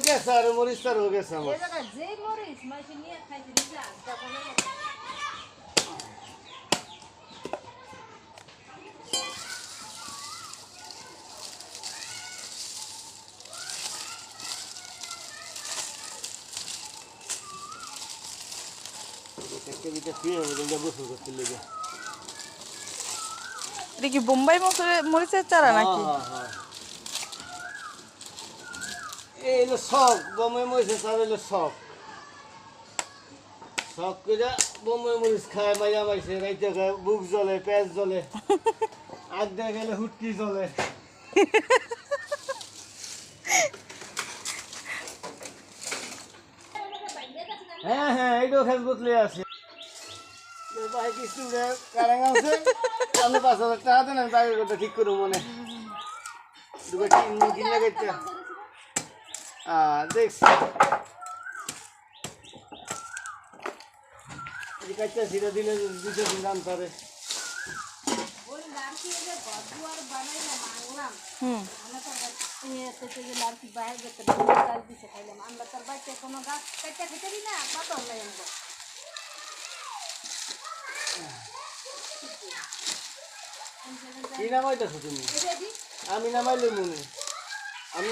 গেছে আর মরিচ তার হয়ে গেছে আমার এটা কি বোম্বাই মরিচের চারা নাকি? এই হলো শখ বোম্বাই মরিচের চারা হলো শখ শখ করে বোম্বাই মরিচ খায় মাইয়া মাইছে রাইতে খায় বুক জ্বলে পেঁচ জ্বলে আড্ডা গেলে হুটকি জ্বলে হ্যাঁ হ্যাঁ এইটাও ফেসবুক লিয়ে আছে ভাই কিছু কারেন্ট আছে আমি 5,000 টাকা দেন আমি বাইরের কথা ঠিক করবো মনে দুটো কিনে গেছে দেখছি এই কাজটা সিরা দিলে 200 দিন দাম পারে কি নামাইতেছো তুমি আমি নামাইলে মনে আমি